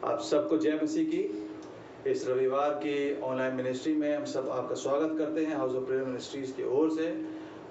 आप सबको जय मसीह की। इस रविवार की ऑनलाइन मिनिस्ट्री में हम सब आपका स्वागत करते हैं हाउस ऑफ प्रेयर मिनिस्ट्रीज़ की ओर से।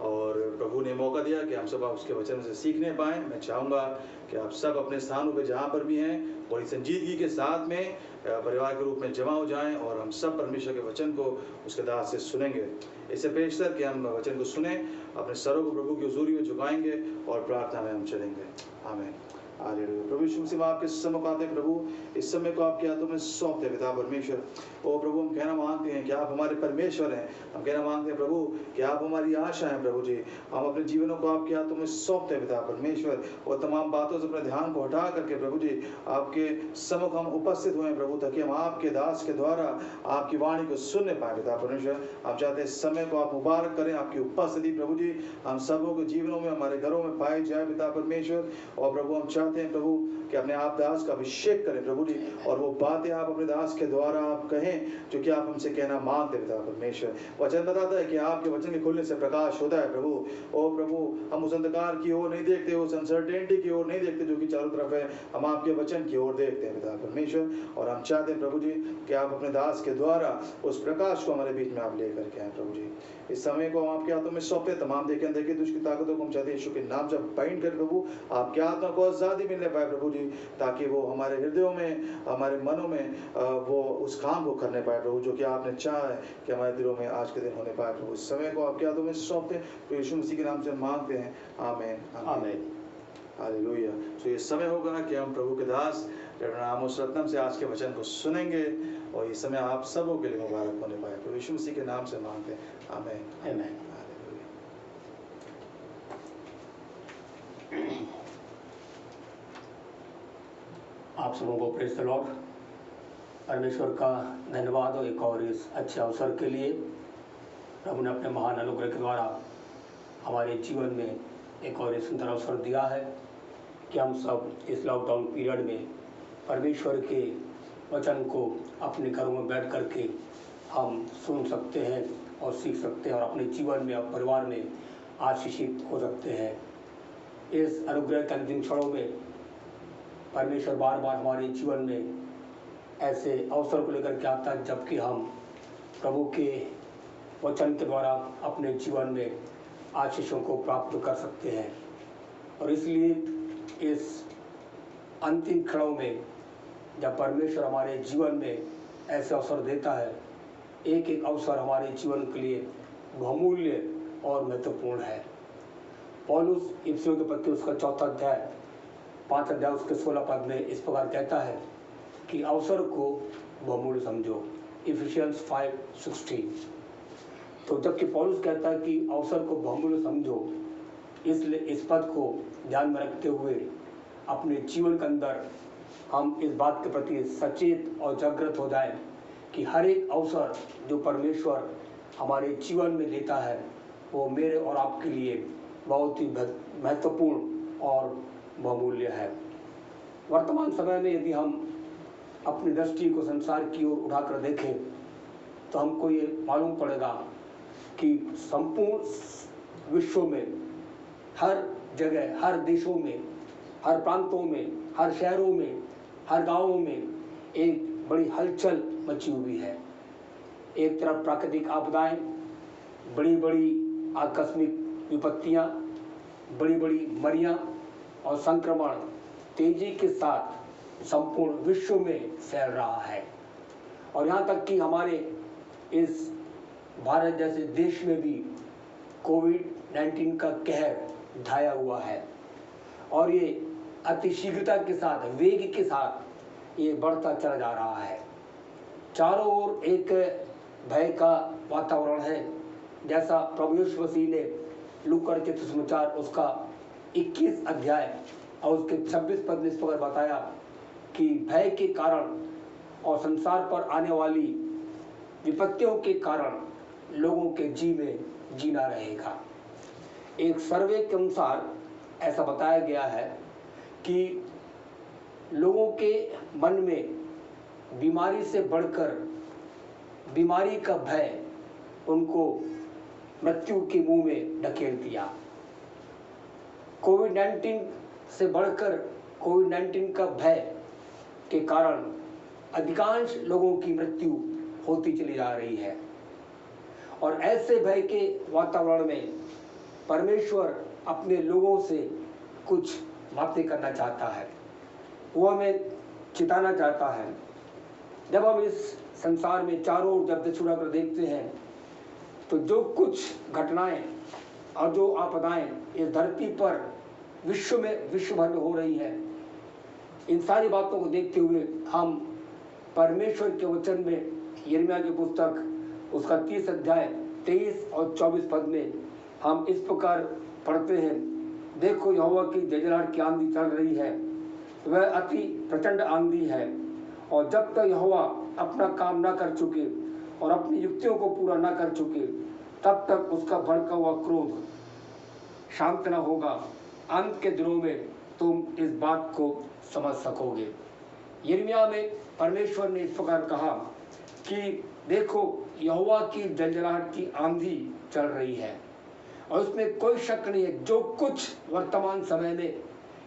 और प्रभु ने मौका दिया कि हम सब आप उसके वचन से सीखने पाएँ। मैं चाहूँगा कि आप सब अपने स्थानों पे जहाँ पर भी हैं बड़ी संजीदगी के साथ में परिवार के रूप में जमा हो जाएं और हम सब परमेश्वर के वचन को उसके दास से सुनेंगे। इससे पेशतर कि हम वचन को सुने, अपने सरों को प्रभु की हुजूरी में झुकाएंगे और प्रार्थना में हम चलेंगे। आमीन। हालेलुया। प्रभु यीशु मसीह आपके समय को आते हैं प्रभु, इस समय को आपके हाथों में सौंपते पिता परमेश्वर। ओ प्रभु, हम कहना मांगते हैं कि आप हमारे परमेश्वर हैं। हम कहना मांगते हैं प्रभु कि आप हमारी आशा हैं प्रभु जी। हम अपने जीवनों को आपके हाथों में सौंपते पिता परमेश्वर और तमाम बातों से अपने ध्यान को हटा करके प्रभु जी आपके सम्मुख हम उपस्थित हुए प्रभु, ताकि हम आपके दास के द्वारा आपकी वाणी को सुनने पाए पिता परमेश्वर। आप चाहते हैं इस समय को आप मुबारक करें, आपकी उपस्थिति प्रभु जी हम सबों के जीवनों में, हमारे घरों में पाई जाए पिता परमेश्वर। और प्रभु हम चाहते हैं प्रभु कि अपने आप दास का अभिषेक करें प्रभु जी, और वो बातें आप अपने दास के द्वारा आप कहें जो कि आप हमसे कहना मांगते पिता परमेश्वर। वचन बताता है कि आपके वचन के खुलने से प्रकाश होता है प्रभु। ओ प्रभु, हम उस अंधकार की ओर नहीं देखते, उस अनसर्टेनिटी की ओर नहीं देखते जो कि चारों तरफ है, हम आपके वचन की ओर देखते हैं पिता परमेश्वर। और हम चाहते हैं प्रभु जी कि आप अपने दास के द्वारा उस प्रकाश को हमारे बीच में आप लेकर के आए प्रभु जी। इस समय को हम आपके हाथों में सौंपते, तमाम देखे अनदेखे दुष्ट की ताकतों को हम चाहते हैं यीशु के नाम से बाइंड कर प्रभु, आपके आत्मा को आज़ादी मिलने पाए प्रभु जी, ताकि वो हमारे हृदयों में, हमारे मनों में वो उस काम को करने पाए प्रभु जो कि आपने चाहा है कि हमारे दिलों में आज के दिन होने पाए प्रभु। इस समय को आपके हाथों में सौंपते तो यीशु मसीह के नाम से मांगते हैं। आमीन आमीन हालेलुया। तो ये समय होगा कि हम प्रभु के दास आमोस रत्नम से आज के वचन को सुनेंगे और ये समय आप सबों के लिए मुबारक होने पाए प्रभु यीशु मसीह के नाम से मांगते हैं। आमीन आमीन हालेलुया। आप सबों को प्रेज़ द लॉर्ड। परमेश्वर का धन्यवाद हो एक और इस अच्छे अवसर के लिए। प्रभु ने अपने महान अनुग्रह के द्वारा हमारे जीवन में एक और सुंदर अवसर दिया है कि हम सब इस लॉकडाउन पीरियड में परमेश्वर के वचन को अपने घरों में बैठ कर के हम सुन सकते हैं और सीख सकते हैं और अपने जीवन में और परिवार में आशीषित हो सकते हैं। इस अनुग्रह के अंतिम क्षणों में परमेश्वर बार बार हमारे जीवन में ऐसे अवसर को लेकर के आता है जबकि हम प्रभु के वचन के द्वारा अपने जीवन में आशीषों को प्राप्त कर सकते हैं। और इसलिए इस अंतिम क्षणों में जब परमेश्वर हमारे जीवन में ऐसे अवसर देता है, एक एक अवसर हमारे जीवन के लिए बहुमूल्य और महत्वपूर्ण है। पौलुस इफिसियों के पत्र उसका 4 अध्याय 5 अध्याय उसके 16 पद में इस प्रकार कहता है कि अवसर को बहुमूल्य समझो, इफिशियंस 5:16। तो जबकि पौलुस कहता है कि अवसर को बहुमूल्य समझो, इसलिए इस पद को ध्यान में रखते हुए अपने जीवन के अंदर हम इस बात के प्रति सचेत और जागृत हो जाएं कि हर एक अवसर जो परमेश्वर हमारे जीवन में देता है वो मेरे और आपके लिए बहुत ही महत्वपूर्ण और बहुमूल्य है। वर्तमान समय में यदि हम अपनी दृष्टि को संसार की ओर उठाकर देखें तो हमको ये मालूम पड़ेगा कि संपूर्ण विश्व में हर जगह, हर देशों में, हर प्रांतों में, हर शहरों में, हर गांवों में एक बड़ी हलचल मची हुई है। एक तरफ प्राकृतिक आपदाएं, बड़ी बड़ी आकस्मिक विपत्तियां, बड़ी बड़ी मरियां और संक्रमण तेजी के साथ संपूर्ण विश्व में फैल रहा है। और यहाँ तक कि हमारे इस भारत जैसे देश में भी कोविड-19 का कहर ढाया हुआ है और ये अतिशीघ्रता के साथ, वेग के साथ ये बढ़ता चला जा रहा है। चारों ओर एक भय का वातावरण है, जैसा प्रभु यीशु मसीह ने लूका रचित सुसमाचार उसका 21 अध्याय और उसके 26 पद में इस प्रकार बताया कि भय के कारण और संसार पर आने वाली विपत्तियों के कारण लोगों के जी में जीना रहेगा। एक सर्वे के अनुसार ऐसा बताया गया है कि लोगों के मन में बीमारी से बढ़कर बीमारी का भय उनको मृत्यु के मुंह में ढकेल दिया। कोविड-19 से बढ़कर कोविड-19 का भय के कारण अधिकांश लोगों की मृत्यु होती चली जा रही है। और ऐसे भय के वातावरण में परमेश्वर अपने लोगों से कुछ बातें करना चाहता है, वो हमें चिताना चाहता है। जब हम इस संसार में चारों ओर जब छुड़ा कर देखते हैं तो जो कुछ घटनाएं और जो आपदाएं इस धरती पर विश्व भर में हो रही है, इन सारी बातों को देखते हुए हम परमेश्वर के वचन में यिर्मयाह की पुस्तक उसका 30 अध्याय 23 और 24 पद में हम इस प्रकार पढ़ते हैं, देखो यहोवा की जलजलाहट की आंधी चल रही है, वह अति प्रचंड आंधी है, और जब तक यहोवा अपना काम ना कर चुके और अपनी युक्तियों को पूरा ना कर चुके तब तक उसका भड़का हुआ क्रोध शांत ना होगा। अंत के दिनों में तुम इस बात को समझ सकोगे। यिर्मयाह में परमेश्वर ने इस प्रकार कहा कि देखो यहोवा की जलजलाहट की आंधी चल रही है, और उसमें कोई शक नहीं है, जो कुछ वर्तमान समय में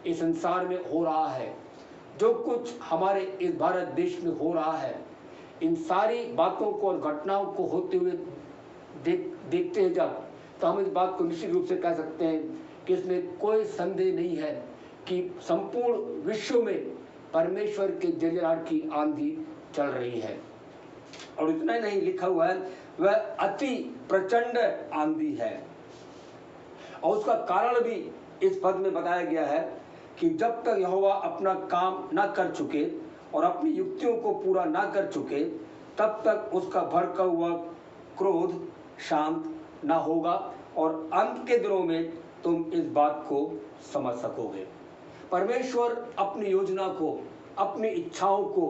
इस संसार में हो रहा है, जो कुछ हमारे इस भारत देश में हो रहा है, इन सारी बातों को और घटनाओं को होते हुए देखते हैं जब, तो हम इस बात को निश्चित रूप से कह सकते हैं कि इसमें कोई संदेह नहीं है कि संपूर्ण विश्व में परमेश्वर के जलजलाहट की आंधी चल रही है। और इतना ही नहीं, लिखा हुआ है वह अति प्रचंड आंधी है, और उसका कारण भी इस पद में बताया गया है कि जब तक यहोवा अपना काम ना कर चुके और अपनी युक्तियों को पूरा ना कर चुके तब तक उसका भड़का हुआ क्रोध शांत ना होगा, और अंत के दिनों में तुम इस बात को समझ सकोगे। परमेश्वर अपनी योजना को, अपनी इच्छाओं को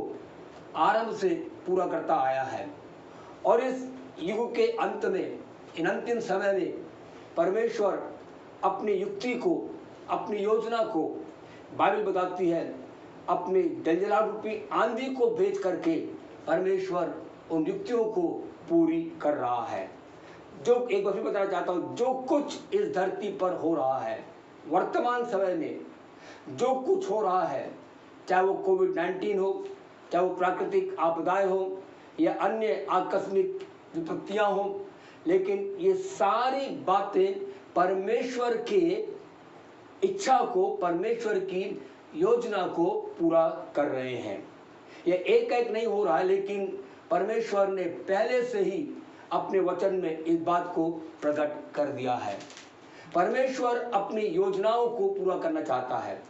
आरंभ से पूरा करता आया है, और इस युग के अंत में, इन अंतिम समय में परमेश्वर अपनी युक्ति को, अपनी योजना को, बाइबल बताती है, अपनी जलजलाहट रूपी आंधी को भेज करके परमेश्वर उन युक्तियों को पूरी कर रहा है। जो एक बार फिर बताना चाहता हूँ, जो कुछ इस धरती पर हो रहा है वर्तमान समय में, जो कुछ हो रहा है, चाहे वो कोविड-19 हो, चाहे वो प्राकृतिक आपदाएं हो या अन्य आकस्मिक विपत्तियां हो, लेकिन ये सारी बातें परमेश्वर के इच्छा को, परमेश्वर की योजना को पूरा कर रहे हैं। ये एक एक नहीं हो रहा है, लेकिन परमेश्वर ने पहले से ही अपने वचन में इस बात को प्रकट कर दिया है। परमेश्वर अपनी योजनाओं को पूरा करना चाहता है।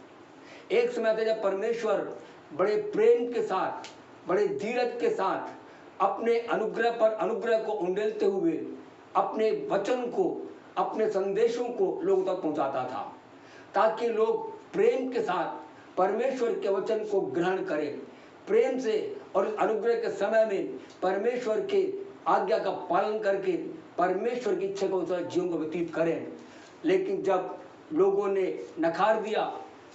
एक समय था जब परमेश्वर बड़े प्रेम के साथ, बड़े धीरज के साथ अपने अनुग्रह पर अनुग्रह को उंडेलते हुए अपने वचन को, अपने संदेशों को लोगों तक पहुंचाता था, ताकि लोग प्रेम के साथ परमेश्वर के वचन को ग्रहण करें, प्रेम से और अनुग्रह के समय में परमेश्वर के आज्ञा का पालन करके परमेश्वर की इच्छा के अनुसार जीवन को व्यतीत करें। लेकिन जब लोगों ने नकार दिया,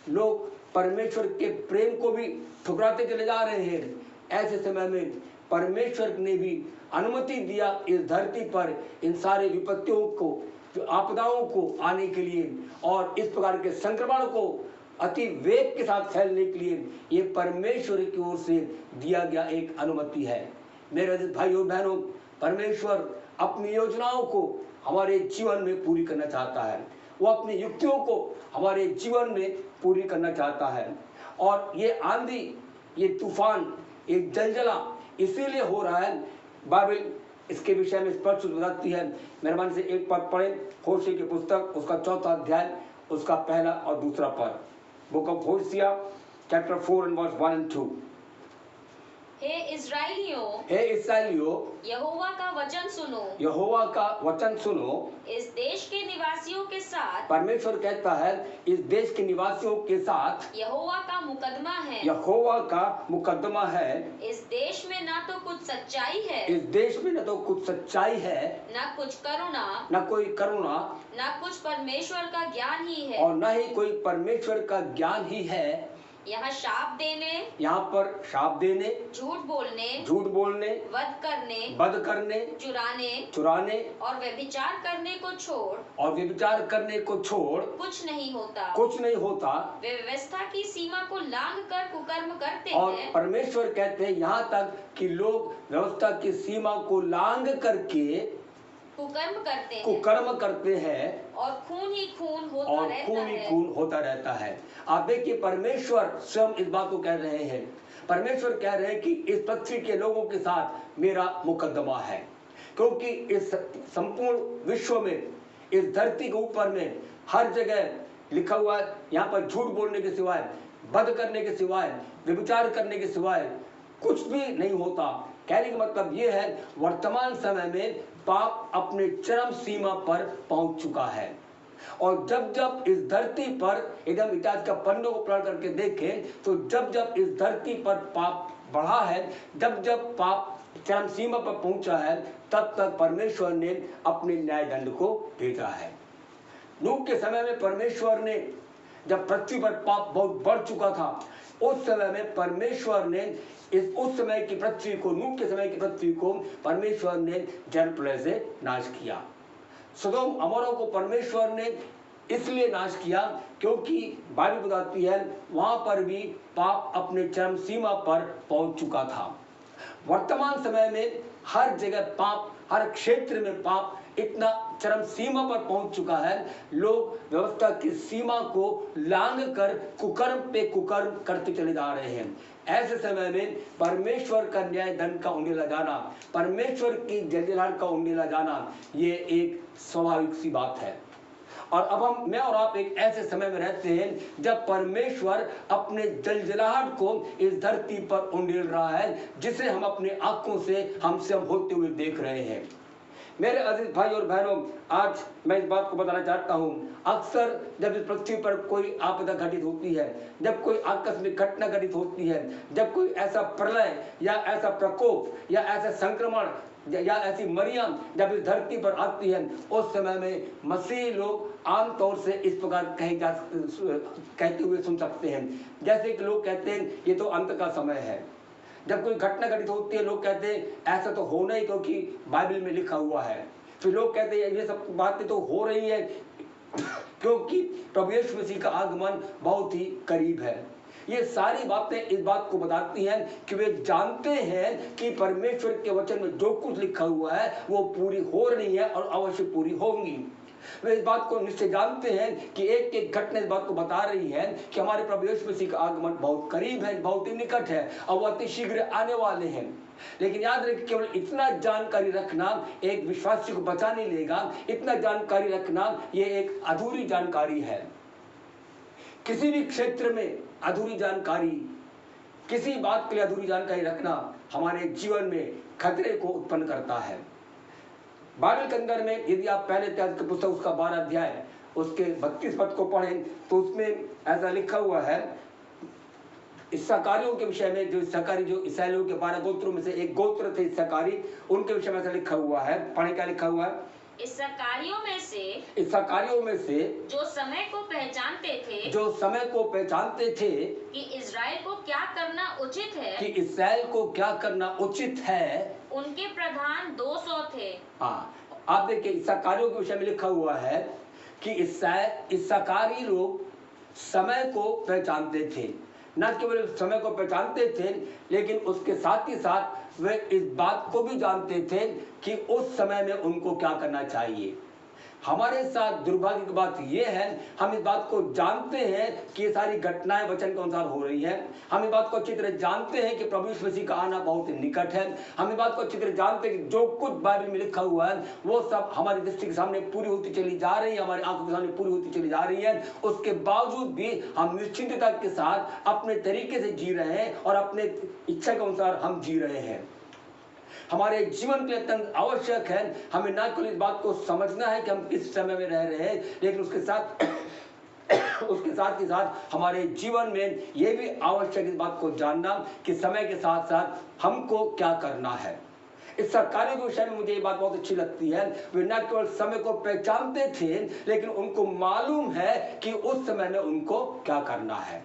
लोग परमेश्वर के प्रेम को भी ठुकराते चले जा रहे हैं, ऐसे समय में परमेश्वर ने भी अनुमति दिया इस धरती पर इन सारे विपत्तियों को, जो आपदाओं को आने के लिए, और इस प्रकार के संक्रमण को अति वेग के साथ फैलने के लिए ये परमेश्वर की ओर से दिया गया एक अनुमति है। मेरे भाइयों बहनों, परमेश्वर अपनी योजनाओं को हमारे जीवन में पूरी करना चाहता है, वो अपनी युक्तियों को हमारे जीवन में पूरी करना चाहता है। और ये आंधी, ये तूफान, ये जलजला इसीलिए हो रहा है, बाइबल इसके विषय में स्पष्ट बताती है। मेहरबानी से एक पद पढ़े, होशे की पुस्तक उसका 4 अध्याय उसका पहला और दूसरा पद। Book of होशिया chapter 4 and verse 1 and 2। हे इस्राएलियों, हे इस्राएलियों, यहोवा का वचन सुनो, यहोवा का वचन सुनो। इस देश के निवासियों के साथ, परमेश्वर कहता है इस देश के निवासियों के साथ यहोवा का मुकदमा है, यहोवा का मुकदमा है। इस देश में ना तो कुछ सच्चाई है, इस देश में न तो कुछ सच्चाई है, ना कुछ करुणा, न कोई करुणा, ना कुछ परमेश्वर का ज्ञान ही है। और न ही कोई परमेश्वर का ज्ञान ही है। यहाँ शाप देने, यहाँ पर शाप देने, झूठ बोलने, वध करने, चुराने और व्यभिचार करने को छोड़ कुछ नहीं होता। वे व्यवस्था की सीमा को लांघ कर कुकर्म करते और हैं। परमेश्वर कहते हैं यहाँ तक कि लोग व्यवस्था की सीमा को लांघ करके कुकर्म करते हैं और खून ही खून होता रहता है। आप देखिए, परमेश्वर स्वयं इस बात को कह रहे हैं। परमेश्वर कह रहे हैं कि इस पृथ्वी के लोगों के साथ मेरा मुकदमा है, क्योंकि इस संपूर्ण विश्व में, इस धरती के ऊपर में हर जगह लिखा हुआ है, यहाँ पर झूठ बोलने के सिवाय, वध करने के सिवाय, व्यभिचार करने के सिवाय कुछ भी नहीं होता। कहने का मतलब ये है, वर्तमान समय में पाप अपने चरम सीमा पर पहुंच चुका है। और जब जब इस धरती पर, एकदम इतिहास का पन्नों को पलट करके देखें, तो जब जब इस धरती पर पाप बढ़ा है, जब जब पाप चरम सीमा पर पहुंचा है, तब तक परमेश्वर ने अपने न्याय दंड को भेजा है। नूह के समय में परमेश्वर ने, जब पृथ्वी पर पाप बहुत बढ़ चुका था, उस समय में परमेश्वर ने उस समय की पृथ्वी को, नूह के समय की पृथ्वी को परमेश्वर ने जल प्रलय से नाश किया। सदोम अमोरा को परमेश्वर ने इसलिए नाश किया क्योंकि बाइबल बताती है वहां पर भी पाप अपने चरम सीमा पर पहुंच चुका था। वर्तमान समय में हर जगह पाप, हर क्षेत्र में पाप इतना चरम सीमा पर पहुंच चुका है, लोग व्यवस्था की सीमा को लांघ कर कुकर्म पे कुकर्म करते चले जा रहे हैं। ऐसे समय में परमेश्वर का न्याय दंड का उंडेला जाना, परमेश्वर की जलजलाहट का उंडेला जाना, ये एक स्वाभाविक सी बात है। और अब मैं और आप एक ऐसे समय में रहते हैं जब परमेश्वर अपने जलजलाहट को इस धरती पर उंडेल रहा है, जिसे हम अपने आंखों से हम होते हुए देख रहे हैं। मेरे अजीज भाई और बहनों, आज मैं इस बात को बताना चाहता हूँ, अक्सर जब इस पृथ्वी पर कोई आपदा घटित होती है, जब कोई आकस्मिक घटना घटित होती है, जब कोई ऐसा प्रलय या ऐसा प्रकोप या ऐसा संक्रमण या ऐसी मरियम जब इस धरती पर आती है, उस समय में मसीह लोग आमतौर से इस प्रकार कहते हुए सुन सकते हैं, जैसे कि लोग कहते हैं ये तो अंत का समय है। जब कोई घटना घटित होती है, लोग कहते हैं ऐसा तो होना ही, क्योंकि बाइबल में लिखा हुआ है। फिर लोग कहते हैं ये सब बातें तो हो रही है क्योंकि प्रभु यीशु मसीह का आगमन बहुत ही करीब है। ये सारी बातें इस बात को बताती हैं कि वे जानते हैं कि परमेश्वर के वचन में जो कुछ लिखा हुआ है वो पूरी हो रही है और अवश्य पूरी होंगी। वे इस बात को निश्चय जानते हैं कि एक एक घटना इस बात को बता रही है कि हमारे प्रभु यीशु मसीह का आगमन बहुत करीब है, बहुत ही निकट है और वो अति शीघ्र आने वाले हैं। लेकिन याद रखिए, केवल इतना जानकारी रखना एक विश्वासी को बचा नहीं लेगा। इतना जानकारी रखना ये एक अधूरी जानकारी है। किसी भी क्षेत्र में अधूरी जानकारी, किसी बात के लिए अधूरी जानकारी रखना हमारे जीवन में खतरे को उत्पन्न करता है। बाइबल के अंदर में यदि आप पहले इतिहास की पुस्तक उसका 12 अध्याय उसके 32 पद को पढ़ें तो उसमें ऐसा लिखा हुआ है, इस्साकारियों के विषय में, जो इस्साकारी जो इसराइलियों के 12 गोत्रों में से एक गोत्र थे इस्साकारी, उनके विषय में ऐसा लिखा हुआ है। पढ़े क्या लिखा हुआ है? इस्साकारियों में से जो समय को पहचानते थे कि इज़राइल को क्या करना उचित है, उनके प्रधान 200 थे। हाँ, आप देखिए, इस्साकारियों के विषय में लिखा हुआ है कि इस्साकारी लोग समय को पहचानते थे। न केवल समय को पहचानते थे, लेकिन उसके साथ ही साथ वे इस बात को भी जानते थे कि उस समय में उनको क्या करना चाहिए। हमारे साथ दुर्भाग्य की बात यह है, हम इस बात को जानते हैं कि ये सारी घटनाएं वचन के अनुसार हो रही है। हम इस बात को अच्छी तरह जानते हैं कि प्रभु यीशु मसीह का आना बहुत निकट है। हम इस बात को अच्छी तरह जानते हैं कि जो कुछ बाइबल में लिखा हुआ है वो सब हमारी दृष्टि के सामने पूरी होती चली जा रही है, हमारी आंखों के सामने पूरी होती चली जा रही है। उसके बावजूद भी हम निश्चिंतता के साथ अपने तरीके से जी रहे हैं और अपने इच्छा के अनुसार हम जी रहे हैं। हमारे जीवन के लिए अत्यंत आवश्यक है, हमें न केवल इस बात को समझना है कि हम किस समय में रह रहे हैं, लेकिन उसके साथ ही साथ हमारे जीवन में यह भी आवश्यक इस बात को जानना कि समय के साथ साथ हमको क्या करना है। इस सरकारी के विषय में मुझे ये बात बहुत अच्छी लगती है, वे न केवल समय को पहचानते थे, लेकिन उनको मालूम है कि उस समय में उनको क्या करना है।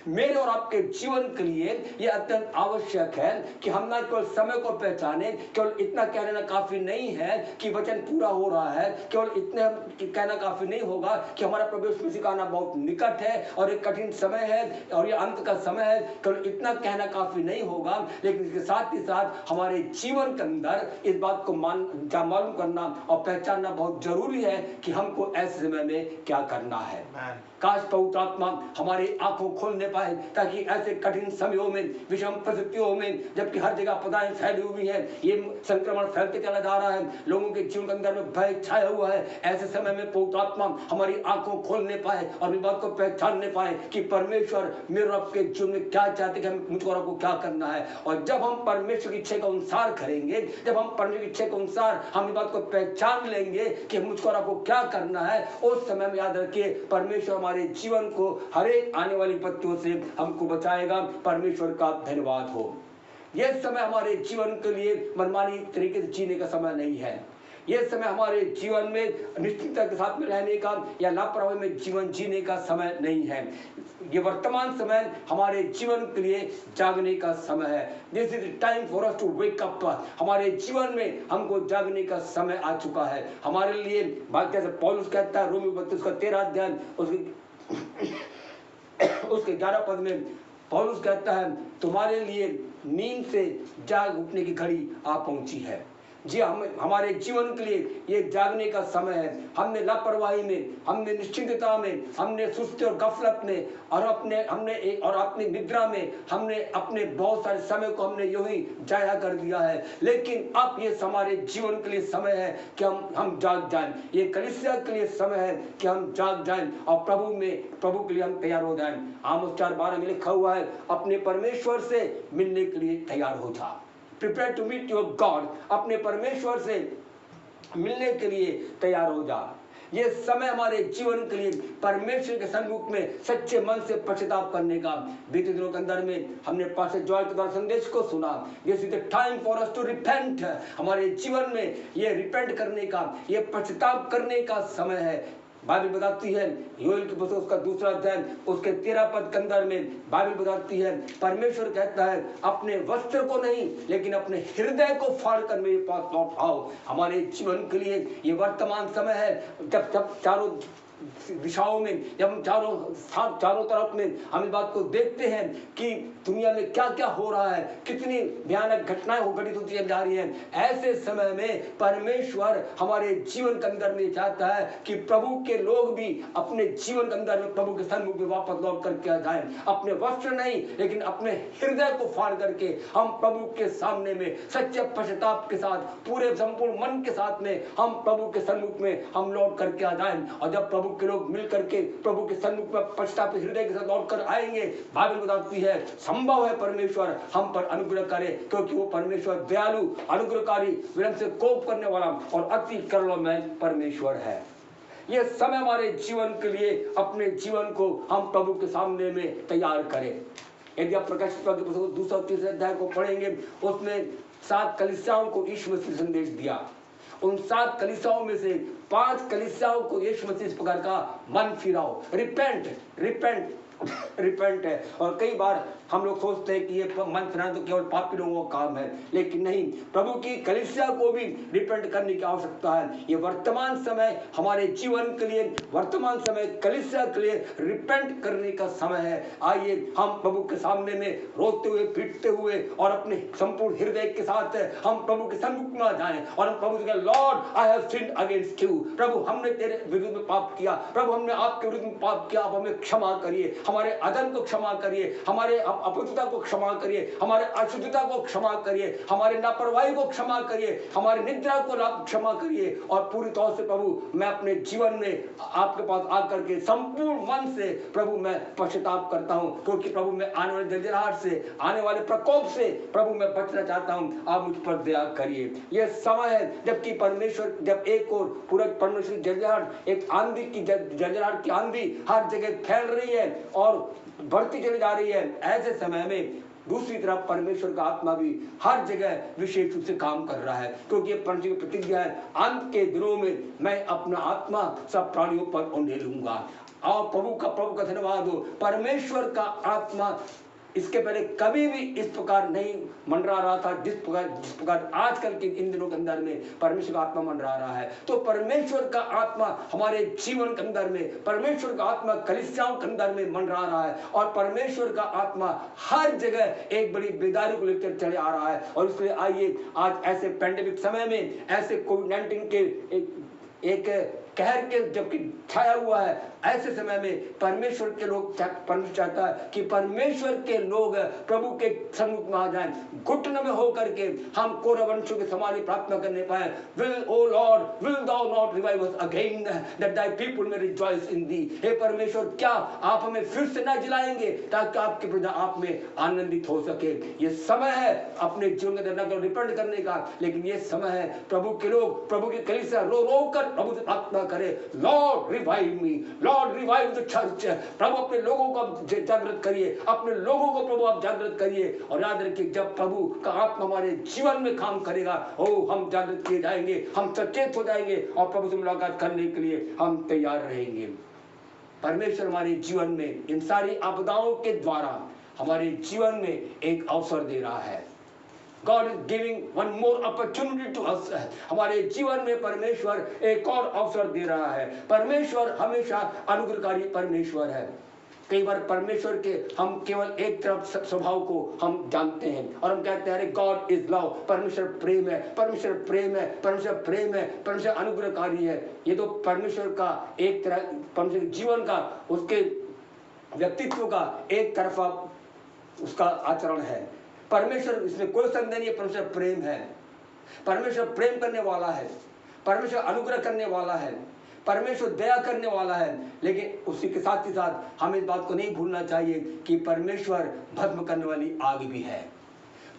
मेरे और आपके जीवन के लिए यह अत्यंत आवश्यक है कि हम ना केवल समय को पहचाने, केवल इतना कह लेना काफी नहीं है कि वचन पूरा हो रहा है, केवल इतने कहना काफी नहीं होगा कि हमारा प्रभु यीशु मसीह का आना बहुत निकट है और एक कठिन समय है और ये अंत का समय है, केवल इतना कहना काफी नहीं होगा, लेकिन इसके साथ ही साथ हमारे जीवन के अंदर इस बात को मालूम करना और पहचानना बहुत जरूरी है कि हमको ऐसे समय में क्या करना है। काश पवित्र आत्मा हमारी आंखों खोलने पाए ताकि ऐसे कठिन समयों में, विषम परिस्थितियों में, जबकि हर जगह आपदाएं फैली हुई हैं, ये संक्रमण फैलते चला जा रहा है, लोगों के जीवन के अंदर में भय छाया हुआ है, ऐसे समय में पवित्र आत्मा हमारी आंखों खोलने पाए और इस बात को पहचानने पाए कि परमेश्वर मेरे और आपके जीवन में क्या चाहते कि मुझको और आपको क्या करना है। और जब हम परमेश्वर की इच्छा के अनुसार करेंगे, जब हम परमेश्वर की इच्छा के अनुसार हम इस बात को पहचान लेंगे कि मुझको और आपको क्या करना है, उस समय में याद रखिए परमेश्वर हमारे जीवन को हर एक आने वाली विपत्तियों से हमको बचाएगा। परमेश्वर का धन्यवाद हो। यह समय हमारे जीवन के लिए मनमानी तरीके से जीने का समय नहीं है। यह समय हमारे जीवन में निश्चितता के साथ में रहने का या लापरवाही में जीवन जीने का समय नहीं है। ये वर्तमान समय हमारे जीवन के लिए जागने का समय है। This is time for us to wake up. हमारे जीवन में हमको जागने का समय आ चुका है। हमारे लिए जैसे पौलुस कहता है रोमी 32 का 13 अध्याय उसके 11 पद में पौलुस कहता है तुम्हारे लिए नींद से जाग उठने की घड़ी आ पहुंची है। जी हमारे जीवन के लिए ये जागने का समय है। हमने लापरवाही में, हमने निश्चिंतता में, हमने सुस्ती और गफलत में और अपनी निद्रा में हमने अपने बहुत सारे समय को हमने यूं ही जाया कर दिया है। लेकिन अब ये हमारे जीवन के लिए समय है कि हम जाग जाएं। ये कलीसिया के लिए समय है कि हम जाग जाएं और प्रभु के लिए हम तैयार हो जाएं। आमोस 4:12 में लिखा हुआ है अपने परमेश्वर से मिलने के लिए तैयार हो जा। Prepare to meet your God। अपने परमेश्वर से मिलने के लिए तैयार हो जा। ये समय हमारे जीवन के लिए परमेश्वर के सन्मुख में सच्चे मन से पश्चाताप करने का। बीते दिनों के अंदर में हमने पास्टर जॉय के द्वारा संदेश को सुना। This is the time for us to repent. हमारे जीवन में ये रिपेंट करने का, ये पश्चाताप करने का समय है। बाइबल बताती है योएल की पुस्तक उसका 2 अध्याय उसके 13 पद के अंदर में बाइबल बताती है परमेश्वर कहता है अपने वस्त्र को नहीं लेकिन अपने हृदय को फाड़ कर मेरे पास लौट आओ। हमारे जीवन के लिए ये वर्तमान समय है जब चारों दिशाओं में, जब हम चारों तरफ में हम इस बात को देखते हैं कि दुनिया में क्या क्या हो रहा है, कितनी भयानक घटनाएं घटित होती जा रही हैं। ऐसे समय में परमेश्वर हमारे जीवन के अंदर में चाहता है कि प्रभु के लोग भी अपने जीवन के अंदर में प्रभु के सन्मुख में वापस लौट करके आ जाएं। अपने वस्त्र नहीं लेकिन अपने हृदय को फाड़ करके हम प्रभु के सामने में सच्चे पश्चाताप के साथ, पूरे संपूर्ण मन के साथ में हम प्रभु के सन्मुख में हम लौट करके आ जाएं। और जब प्रभु के लोग मिल करके प्रभु के सन्मुख में पश्चाताप हृदय के साथ लौट कर आएंगे, बाइबल बताती है संभव है परमेश्वर हम पर अनुग्रह करे, क्योंकि वो परमेश्वर दयालु, अनुग्रहकारी, विलंब से कोप करने वाला और अति करुणामय परमेश्वर है। ये समय हमारे जीवन के लिए अपने जीवन को हम प्रभु के सामने में तैयार करें। यदि आप प्रकाशित की पुस्तक 2 और 3 अध्याय को पढ़ेंगे, उसमें 7 कलीसियाओं को यीशु मसीह संदेश दिया। उन 7 कलीसियाओं में से 5 कलीसियाओं को यीशु मसीह इस प्रकार का मन फिराओ, रिपेंट है। और कई बार हम लोग सोचते हैं कि ये मन फिराना तो केवल पापी लोगों का काम है, लेकिन नहीं, प्रभु की कलीसिया को भी रिपेंट करने की आवश्यकता है। ये वर्तमान समय हमारे जीवन के लिए, वर्तमान समय कलीसिया के लिए रिपेंट करने का समय है। आइए हम प्रभु के सामने में रोते हुए, पीटते हुए और अपने संपूर्ण हृदय के साथ हम प्रभु के सन्मुख में जाएं और हम प्रभु से कहें, lord I have sinned against you. प्रभु हमने तेरे विरुद्ध में पाप किया, प्रभु हमने आपके विरुद्ध में पाप किया, आप हमें क्षमा करिए, हमारे अधर्म को क्षमा करिए, हमारे अपवित्रता को क्षमा करिए, हमारे अशुद्धता को क्षमा करिए, हमारे लापरवाही को क्षमा करिए, हमारी निद्रा को क्षमा करिए। और पूरी तौर से प्रभु मैं अपने जीवन में आपके पास आकर के संपूर्ण मन से प्रभु मैं पश्चाताप करता हूं, क्योंकि प्रभु मैं आने वाले जलजलाहट से, आने वाले प्रकोप से प्रभु मैं बचना चाहता हूं। आप मुझ पर दया करिए। यह समय है जबकि परमेश्वर, जब एक और पूरा परमेश्वर की जलजलाहट, एक आंधी की जलजलाहट की आंधी हर जगह फैल रही है और बढ़ती चली जा रही है, ऐसे समय में दूसरी तरफ परमेश्वर का आत्मा भी हर जगह विशेष रूप से काम कर रहा है, क्योंकि परमेश्वर की प्रतिज्ञा है, अंत के दिनों में मैं अपना आत्मा सब प्राणियों पर उंडेलूंगा। और प्रभु का धन्यवाद हो। परमेश्वर का आत्मा इसके पहले कभी भी इस प्रकार नहीं मंडरा रहा था जिस प्रकार आजकल के इन दिनों के अंदर में परमेश्वर का आत्मा मंडरा रहा है। तो परमेश्वर का आत्मा हमारे जीवन के अंदर में, परमेश्वर का आत्मा कलीसियाओं के अंदर में मंडरा रहा है और परमेश्वर का आत्मा हर जगह एक बड़ी बेदारी को लेकर चले आ रहा है। और इसलिए आइए आज ऐसे पैंडेमिक समय में, ऐसे कोविड-19 के एक कहर के जबकि छाया हुआ है, ऐसे समय में परमेश्वर के लोग परमेश्वर चाहता है कि परमेश्वर के लोग प्रभु के सन्मुख में आ जाएं, घुटने में होकर के हम कोरवंशों के समान प्रार्थना करने पाए। Will O lord will thou not revive us again that thy people may rejoice in thee. हे परमेश्वर, क्या आप हमें फिर से न जिलाएंगे ताकि आपकी प्रजा आप में आनंदित हो सके। ये समय है अपने जीवन के अंदर रिपेंट करने का, लेकिन ये समय है प्रभु के लोग, प्रभु की कलीसिया रो रो कर प्रभु से प्रार्थना करे, lord revive me, lord revive the church. प्रभु अपने लोगों को जागृत करिए, अपने लोगों को प्रभु आप जागृत करिए। और याद रखिए, जब प्रभु का आत्मा हमारे जीवन में काम करेगा, हम जागृत किए जाएंगे, हम सचेत हो जाएंगे और प्रभु से मुलाकात करने के लिए हम तैयार रहेंगे। परमेश्वर हमारे जीवन में इन सारी आपदाओं के द्वारा हमारे जीवन में एक अवसर दे रहा है। God is giving one more opportunity to us। हमारे जीवन में परमेश्वर एक और अवसर दे रहा है। परमेश्वर हमेशा अनुग्रहकारी परमेश्वर है। कई बार परमेश्वर के हम केवल एक तरफ स्वभाव को हम जानते हैं और हम कहते हैं गॉड इज लव, परमेश्वर प्रेम है, परमेश्वर प्रेम है, परमेश्वर प्रेम है, परमेश्वर अनुग्रहकारी है। ये तो परमेश्वर का एक तरह, परमेश्वर जीवन का, उसके व्यक्तित्व का एक तरफा उसका आचरण है। परमेश्वर, इसमें कोई संदेह नहीं है, परमेश्वर प्रेम है, परमेश्वर प्रेम करने वाला है, परमेश्वर अनुग्रह करने वाला है, परमेश्वर दया करने वाला है। लेकिन उसी के साथ ही साथ हमें इस बात को नहीं भूलना चाहिए कि परमेश्वर भस्म करने वाली आग भी है।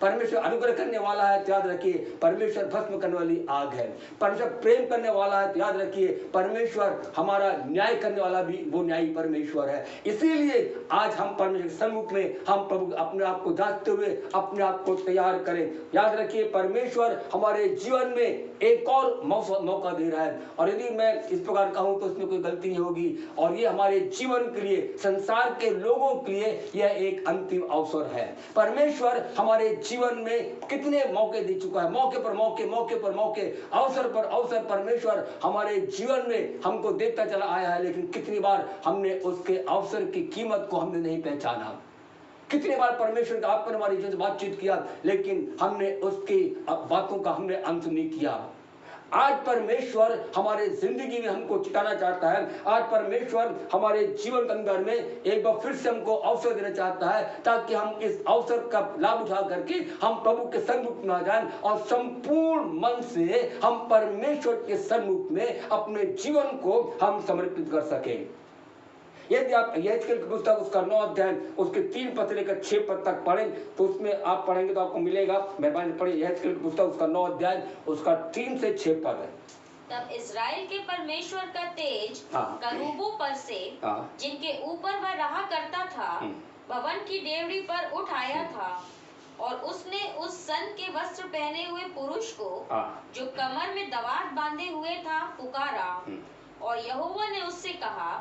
परमेश्वर अनुग्रह करने वाला है तो याद रखिए परमेश्वर भस्म करने वाली आग है। परमेश्वर प्रेम करने वाला है तो याद रखिए परमेश्वर हमारा न्याय करने वाला भी वो न्यायी परमेश्वर है। इसीलिए आज हम परमेश्वर के सम्मुख में हम प्रभु अपने आप को जांचते हुए अपने आप को तैयार करें। याद रखिए परमेश्वर हमारे जीवन में एक और मौका दे रहा है और यदि मैं इस प्रकार कहूं तो इसमें कोई गलती नहीं होगी। और ये हमारे जीवन के लिए, संसार के लोगों के लिए यह एक अंतिम अवसर है। परमेश्वर हमारे जीवन में कितने मौके दे चुका है, मौके पर मौके, मौके पर मौके, अवसर पर अवसर परमेश्वर हमारे जीवन में हमको देता चला आया है। लेकिन कितनी बार हमने उसके अवसर की कीमत को हमने नहीं पहचाना। कितनी बार परमेश्वर का आप पर हमारी जो बातचीत किया लेकिन हमने उसकी बातों का हमने अंत नहीं किया। आज परमेश्वर हमारे जिंदगी में हमको चिताना चाहता है। आज परमेश्वर हमारे जीवन के अंदर में एक बार फिर से हमको अवसर देना चाहता है ताकि हम इस अवसर का लाभ उठा करके हम प्रभु के सन्मुख में आ जाएं और संपूर्ण मन से हम परमेश्वर के सन्मुख में अपने जीवन को हम समर्पित कर सकें। यदि आप यहेजकेल की पुस्तक उसका 9 अध्याय उसके 3 पद से लेकर 6 पद तक पढ़ें तो उसमें आप पढ़ेंगे तो आपको मिलेगा। मेहरबानी पढ़िए यहेजकेल की पुस्तक उसका 9 अध्याय उसका 3 से 6 पद है। तब इस्राएल के परमेश्वर का तेज करूबों पर से जिनके ऊपर वह रहा करता था भवन की डेवढ़ी पर उठ आया था और उसने उस सन के वस्त्र पहने हुए पुरुष को जो कमर में दवात बांधे हुए था पुकारा। और यहोवा ने उससे कहा,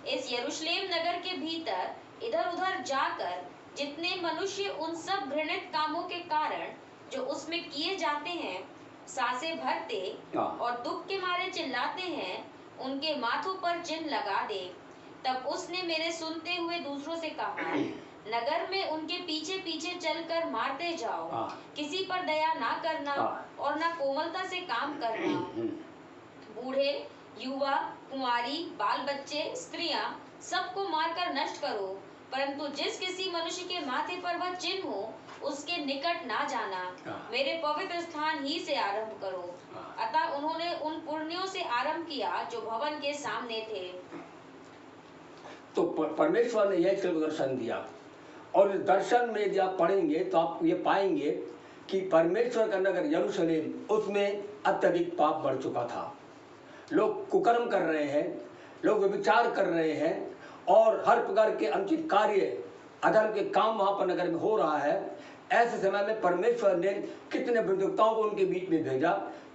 इस यरूशलेम नगर के भीतर इधर उधर जाकर जितने मनुष्य उन सब घृणित कामों के कारण जो उसमें किए जाते हैं सांसें भरते और दुख के मारे चिल्लाते हैं उनके माथों पर चिन्ह लगा दे। तब उसने मेरे सुनते हुए दूसरों से कहा, नगर में उनके पीछे पीछे चलकर मारते जाओ, किसी पर दया ना करना और ना कोमलता से काम करना। बूढ़े, युवा, कुंवारी, बाल बच्चे, स्त्रियां सबको मारकर नष्ट करो, परंतु जिस किसी मनुष्य के माथे पर वह चिन्ह हो उसके निकट ना जाना। मेरे पवित्र स्थान ही से आरंभ करो। अतः उन्होंने उन पुरनियों से आरंभ किया जो भवन के सामने थे। तो परमेश्वर ने यह दर्शन दिया और इस दर्शन में यदि आप पढ़ेंगे तो आप ये पाएंगे कि परमेश्वर का नगर यरूशलेम उसमें अत्यधिक पाप बढ़ चुका था। लोग कुकर्म कर रहे हैं, लोग व्यभिचार कर रहे हैं और हर प्रकार के अनुचित कार्य, अधर्म के काम वहां पर नगर में हो रहा है। ऐसे समय में परमेश्वर ने कितने विद्वक्ताओं को उनके बीच में भेजा,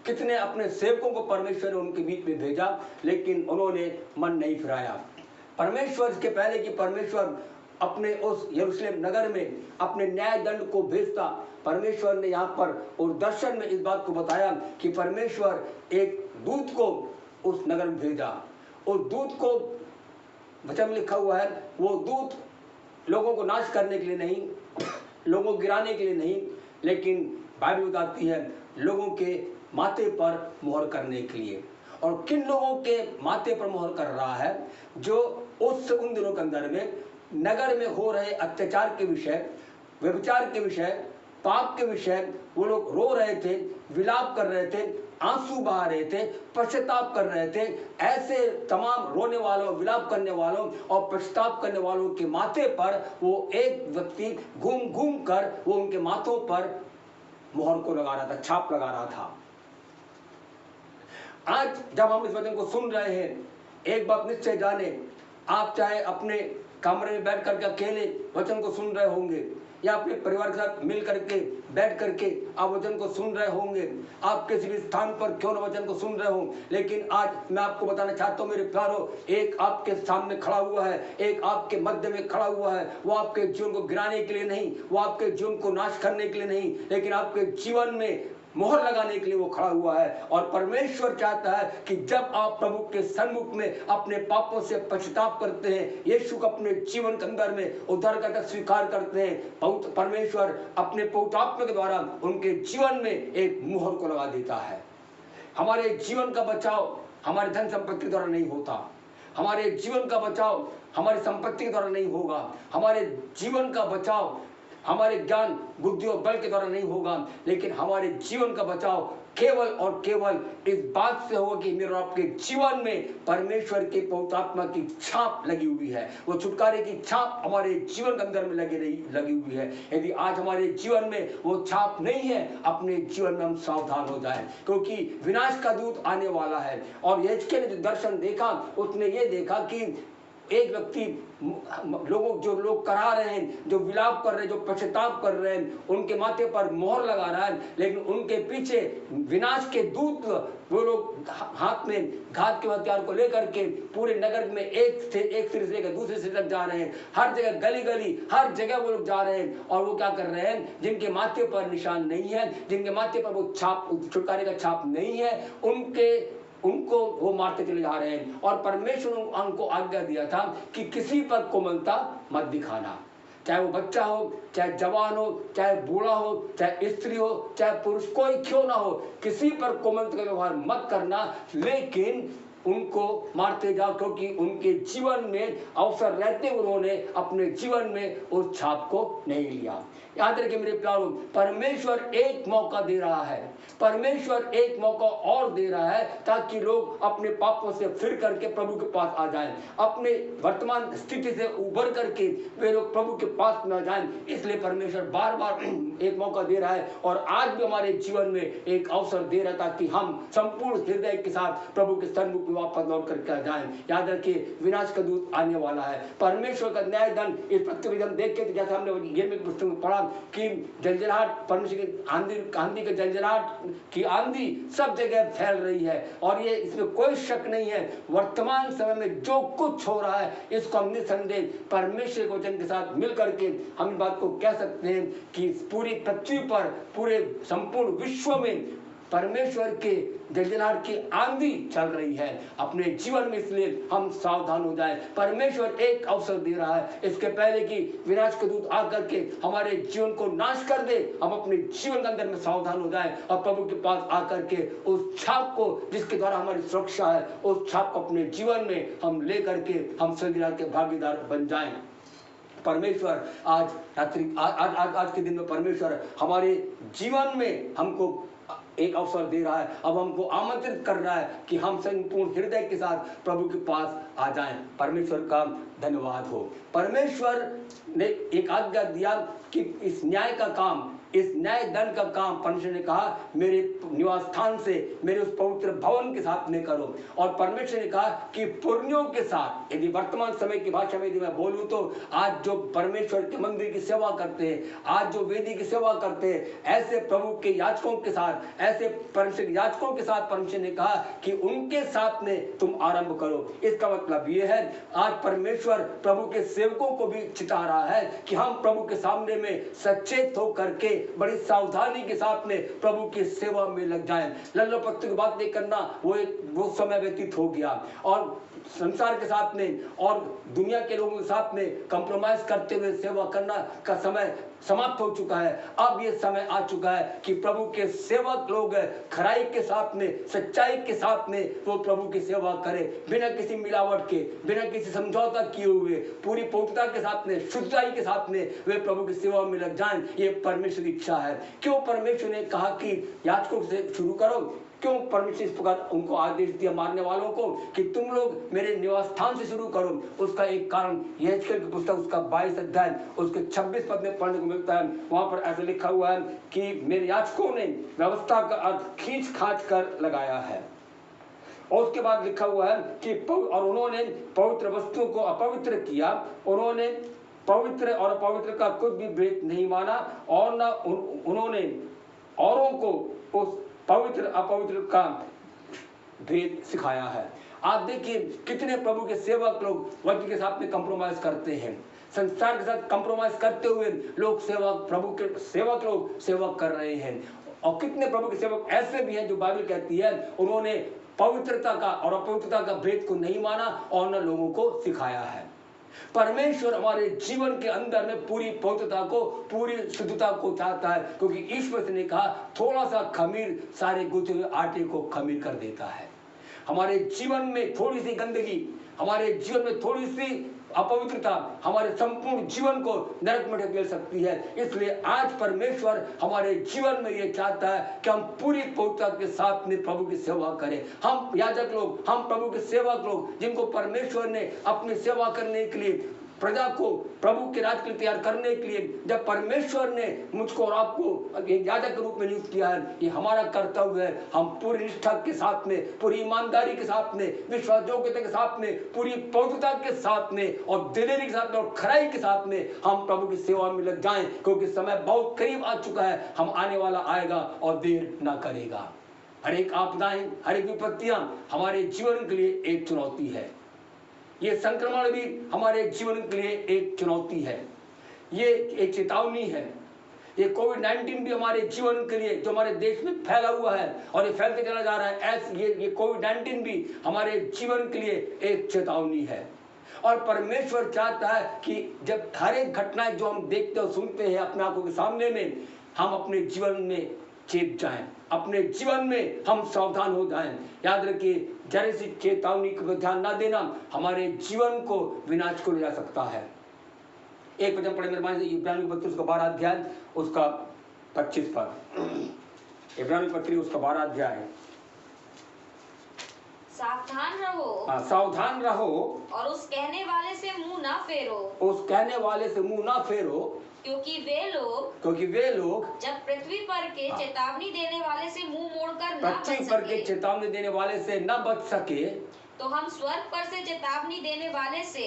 कितने अपने सेवकों को परमेश्वर ने उनके बीच में भेजा, लेकिन उन्होंने मन नहीं फिराया। परमेश्वर इसके पहले कि परमेश्वर अपने उस यरूशलेम नगर में अपने न्याय दंड को भेजता, परमेश्वर ने यहाँ पर और दर्शन में इस बात को बताया कि परमेश्वर एक दूत को उस नगर में भेजा। और दूत को वचन में लिखा हुआ है, वो दूत लोगों को नाश करने के लिए नहीं, लोगों को गिराने के लिए नहीं, लेकिन बाइबल बताती है लोगों के माथे पर मोहर करने के लिए। और किन लोगों के माथे पर मोहर कर रहा है? जो उन दिनों के अंदर में नगर में हो रहे अत्याचार के विषय, व्यभिचार के विषय, पाप के विषय वो लोग रो रहे थे, विलाप कर रहे थे, आंसू बहा रहे थे, पश्चाताप कर रहे थे। ऐसे तमाम रोने वालों, विलाप करने वालों और पश्चाताप करने वालों के माथे पर वो एक व्यक्ति घूम घूम कर वो उनके माथों पर मोहर को लगा रहा था, छाप लगा रहा था। आज जब हम इस वचन को सुन रहे हैं, एक बात निश्चय जाने, आप चाहे अपने कमरे में बैठ करके अकेले वचन को सुन रहे होंगे या अपने परिवार के साथ मिल करके बैठ करके आप वचन को सुन रहे होंगे, आप किसी भी स्थान पर क्यों न वचन को सुन रहे हो, लेकिन आज मैं आपको बताना चाहता हूँ मेरे प्यारो, एक आपके सामने खड़ा हुआ है, एक आपके मध्य में खड़ा हुआ है। वो आपके जीवन को गिराने के लिए नहीं, वो आपके जीवन को नाश करने के लिए नहीं, लेकिन आपके जीवन में मोहर लगाने के लिए वो खड़ा हुआ है। और परमेश्वर चाहता है कि जब आप प्रभु के सन्मुख में अपने पापों से पश्चाताप करते हैं, यीशु को अपने जीवन के अंदर में उद्धारकर्ता स्वीकार करते हैं, परमेश्वर अपने पवित्र आत्मा के द्वारा उनके जीवन में एक मोहर को लगा देता है। हमारे जीवन का बचाव हमारे धन संपत्ति द्वारा नहीं होता, हमारे जीवन का बचाव हमारी संपत्ति के द्वारा नहीं होगा, हमारे जीवन का बचाव हमारे ज्ञान बुद्धि और बल के द्वारा नहीं होगा, लेकिन हमारे जीवन का बचाव केवल और केवल इस बात से होगा कि मेरे आपके जीवन में परमेश्वर के पवित्र आत्मा की छाप लगी हुई है। वो छुटकारे की छाप हमारे जीवन के अंदर में लगी हुई है। यदि आज हमारे जीवन में वो छाप नहीं है, अपने जीवन में हम सावधान हो जाएं, क्योंकि विनाश का दूत आने वाला है। और यिर्मयाह ने जो दर्शन देखा, उसने ये देखा कि एक व्यक्ति जो लोग करा रहे हैं, जो विलाप कर रहे हैं, जो पश्चाताप कर रहे हैं, उनके माथे पर मोहर लगा रहा है, लेकिन उनके पीछे विनाश के दूत वो लोग हाथ में घात के हथियार को लेकर के पूरे नगर में एक सिरे से लेकर दूसरे सिरे तक जा रहे हैं। हर जगह गली गली हर जगह वो लोग जा रहे हैं। और वो क्या कर रहे हैं? जिनके माथे पर निशान नहीं है, जिनके माथे पर वो छाप, छुटकारे का छाप नहीं है, उनको वो मारते चले जा रहे हैं। और परमेश्वर ने उनको आज्ञा दिया था कि किसी पर कोमलता मत दिखाना, चाहे वो बच्चा हो, चाहे जवान हो, चाहे बूढ़ा हो, चाहे स्त्री हो, चाहे पुरुष, कोई क्यों ना हो, किसी पर कोमलता का व्यवहार मत करना, लेकिन उनको मारते जाओ, क्योंकि उनके जीवन में अवसर रहते उन्होंने अपने जीवन में उस छाप को नहीं लिया। याद रखिए मेरे प्यारों, परमेश्वर एक मौका दे रहा है, परमेश्वर एक मौका और दे रहा है, ताकि लोग अपने पापों से फिर करके प्रभु के पास आ जाएं, अपने वर्तमान स्थिति से उबर करके वे लोग प्रभु के पास में आ जाएं। इसलिए परमेश्वर बार बार एक मौका दे रहा है, और आज भी हमारे जीवन में एक अवसर दे रहा है, ताकि हम संपूर्ण हृदय के साथ प्रभु के सन्मुख में वापस लौट करके आ जाएं। याद रखिए, विनाश का दूत आने वाला है, परमेश्वर का न्याय दंड इस पृथ्वी पर देख के, जैसे हमने यिर्मयाह की पुस्तक में पढ़ा कि जंजलाहट, परमेश्वर की आंधी के जंजलाहट की आंधी सब जगह फैल रही है। और ये इसमें कोई शक नहीं है, वर्तमान समय में जो कुछ हो रहा है, इसको हम निसंदेह परमेश्वर के वचन के साथ मिल करके हम इस बात को कह सकते हैं कि पूरी पृथ्वी पर, पूरे संपूर्ण विश्व में परमेश्वर के जलजलाहट की आंधी चल रही है अपने जीवन में। इसलिए हम सावधान हो जाएं। परमेश्वर एक अवसर दे रहा है, इसके पहले कि विनाश के दूत आकर के हमारे जीवन को नाश कर दे, हम अपने जीवन के अंदर में सावधान हो जाएं और प्रभु के पास आकर के उस छाप को, जिसके द्वारा हमारी सुरक्षा है, उस छाप को अपने जीवन में हम ले करके हम स्वर्गराज के भागीदार बन जाएं। परमेश्वर आज के दिन में परमेश्वर हमारे जीवन में हमको एक अवसर दे रहा है। अब हमको आमंत्रित कर रहा है कि हम संपूर्ण हृदय के साथ प्रभु के पास आ जाएं। परमेश्वर का धन्यवाद हो। परमेश्वर ने एक आज्ञा दिया कि इस न्याय का काम इस नए दल का काम परमेश्वर ने कहा मेरे निवास स्थान से, मेरे उस पवित्र भवन के साथ में करो। और परमेश्वर ने कहा कि पुर्णियों के साथ, यदि वर्तमान समय की भाषा में यदि मैं बोलूं तो आज जो परमेश्वर के मंदिर की सेवा करते हैं, आज जो वेदी की सेवा करते हैं, ऐसे प्रभु के याजकों के साथ, ऐसे परमेश्वर के याजकों के साथ परमेश्वर ने कहा कि उनके साथ में तुम आरंभ करो। इसका मतलब यह है आज परमेश्वर प्रभु के सेवकों को भी चिता रहा है कि हम प्रभु के सामने में सचेत होकर के बड़ी सावधानी के साथ में प्रभु की सेवा में लग जाएं। लल्लो पत्तू की बात नहीं करना, वो समय व्यतीत हो गया और संसार के साथ में और दुनिया के लोगों के साथ में कंप्रोमाइज करते हुए सेवा करना का समय समाप्त हो चुका है। अब ये समय आ चुका है कि प्रभु के सेवक लोग खराई के साथ में, सच्चाई के साथ में वो प्रभु की सेवा करें, बिना किसी मिलावट के, बिना किसी समझौता किए हुए, पूरी पवित्रता के साथ में, शुद्धताई के साथ में वे प्रभु की सेवा में लग जाएं। ये परमेश्वर की इच्छा है। क्यों परमेश्वर ने कहा कि याजकों से शुरू करो? क्यों परमेश्वर इस प्रकार उनको आदेश दिया मारने वालों को कि तुम लोग मेरे निवास स्थान से शुरू करो? उसका एक कारण यहेजकेल की पुस्तक उसका 22 अध्याय उसके 26 पद में पढ़ने को मिलता है। वहां पर ऐसा लिखा हुआ है कि मेरे याजकों ने व्यवस्था का अर्थ खींच खाच कर लगाया है। और उसके बाद लिखा हुआ है कि और उन्होंने पवित्र वस्तुओं को अपवित्र किया, उन्होंने पवित्र और अपवित्र का कुछ भी भेद नहीं माना और न उन्होंने औरों को उस पवित्र अपवित्र का भेद सिखाया है। आप देखिए कितने प्रभु के सेवक लोग वचन के साथ में कंप्रोमाइज करते हैं, संसार के साथ कंप्रोमाइज करते हुए लोग सेवक, प्रभु के सेवक लोग सेवक कर रहे हैं। और कितने प्रभु के सेवक ऐसे भी हैं जो बाइबल कहती है उन्होंने पवित्रता का और अपवित्रता का भेद को नहीं माना और न लोगों को सिखाया है। परमेश्वर हमारे जीवन के अंदर में पूरी पवित्रता को, पूरी शुद्धता को चाहता है, क्योंकि ईश्वर ने कहा थोड़ा सा खमीर सारे गुथे हुए आटे को खमीर कर देता है। हमारे जीवन में थोड़ी सी गंदगी, हमारे जीवन में थोड़ी सी अपवित्रता हमारे संपूर्ण जीवन को नरक में ढकेल सकती है। इसलिए आज परमेश्वर हमारे जीवन में ये चाहता है कि हम पूरी पवित्रता के साथ में प्रभु की सेवा करें। हम याजक लोग, हम प्रभु के सेवक लोग, जिनको परमेश्वर ने अपनी सेवा करने के लिए, प्रजा को प्रभु के राज के लिए तैयार करने के लिए जब परमेश्वर ने मुझको और आपको एक याजक के रूप में नियुक्त किया है, ये हमारा कर्तव्य है। हम पूरी निष्ठा के साथ में, पूरी ईमानदारी के साथ में, विश्वास योग्यता के साथ में, पूरी पवित्रता के साथ में और दिलेरी के साथ में और खराई के साथ में हम प्रभु की सेवा में लग जाएं, क्योंकि समय बहुत करीब आ चुका है। हम आने वाला आएगा और देर ना करेगा। हर एक आपदाएं, हर एक विपत्तियां हमारे जीवन के लिए एक चुनौती है। ये संक्रमण भी हमारे जीवन के लिए एक चुनौती है, ये एक चेतावनी है। ये कोविड-19 भी हमारे जीवन के लिए, जो हमारे देश में फैला हुआ है और ये फैलते चला जा रहा है, ऐसे ये कोविड-19 भी हमारे जीवन के लिए एक चेतावनी है। और परमेश्वर चाहता है कि जब हर एक घटनाएं जो हम देखते और सुनते हैं अपने आंखों के सामने में, हम अपने जीवन में चेत जाएं, अपने जीवन में हम सावधान हो जाएं। याद रखिए, जरा सी चेतावनी को ध्यान ना देना हमारे जीवन को विनाश को ले जा सकता है। एक वचन पढ़े मेरे मान से, इब्रानियों की पत्री उसका 12 अध्याय उसका 25 पद। इब्रानियों की पत्री उसका 12 अध्याय। सावधान रहो, सावधान रहो और उस कहने वाले से मुंह ना फेरो, उस कहने वाले से मुंह ना फेरो, क्योंकि वे लोग जब पृथ्वी पर के चेतावनी देने वाले से मुंह मोड़कर न बच पृथ्वी पर के चेतावनी देने वाले से न बच सके, तो हम स्वर्ग पर से चेतावनी देने वाले से,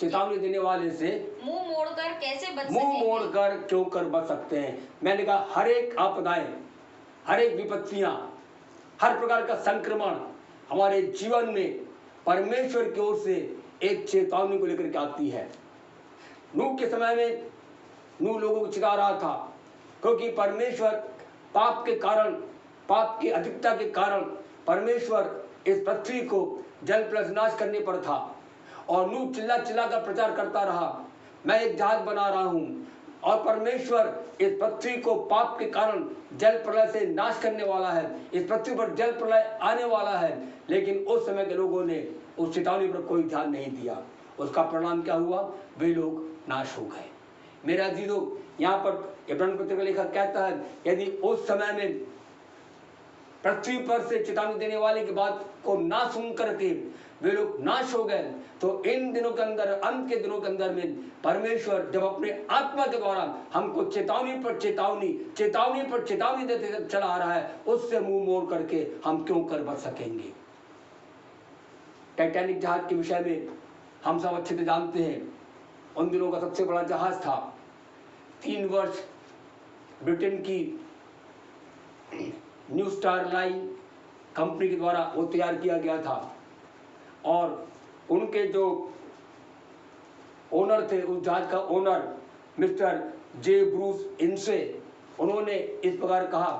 चेतावनी देने वाले से मुंह मोड़कर कैसे बच मुंह मोड़कर क्यों कर बच सकते हैं। मैंने कहा हर एक आपदाएं, हर एक विपत्तियां, हर प्रकार का संक्रमण हमारे जीवन में परमेश्वर की ओर से एक चेतावनी को लेकर के आती है। नूह के समय में नूह लोगों को चिता रहा था, क्योंकि परमेश्वर पाप के कारण, पाप की अधिकता के कारण परमेश्वर इस पृथ्वी को जल प्लस नाश करने पर था। और नूह चिल्ला चिल्ला कर प्रचार करता रहा, मैं एक जहाज बना रहा हूं और परमेश्वर इस पृथ्वी को पाप के कारण जल प्रलय से नाश करने वाला है, इस पृथ्वी पर जल प्रलय आने वाला है। लेकिन उस समय के लोगों ने उस चेतावनी पर कोई ध्यान नहीं दिया। उसका परिणाम क्या हुआ? वे लोग नाश हो गए। मेरे अजीजों, यहाँ पर इब्रानियों पत्र का लेखक कहता है, यदि उस समय में पृथ्वी पर से चेतावनी देने वाले की बात को ना सुन करके वे लोग नाश हो गए। तो इन दिनों के अंदर, अंत के दिनों के अंदर में परमेश्वर जब अपने आत्मा के द्वारा हमको चेतावनी पर चेतावनी, चेतावनी पर चेतावनी देते चला आ रहा है, उससे मुंह मोड़ करके हम क्यों कर बच सकेंगे। टाइटैनिक जहाज के विषय में हम सब अच्छे से जानते हैं। उन दिनों का सबसे बड़ा जहाज था। 3 वर्ष ब्रिटेन की न्यू स्टार लाइन कंपनी के द्वारा वो तैयार किया गया था और उनके जो ओनर थे, उस जहाज का ओनर मिस्टर जे ब्रूस इनसे, उन्होंने इस प्रकार कहा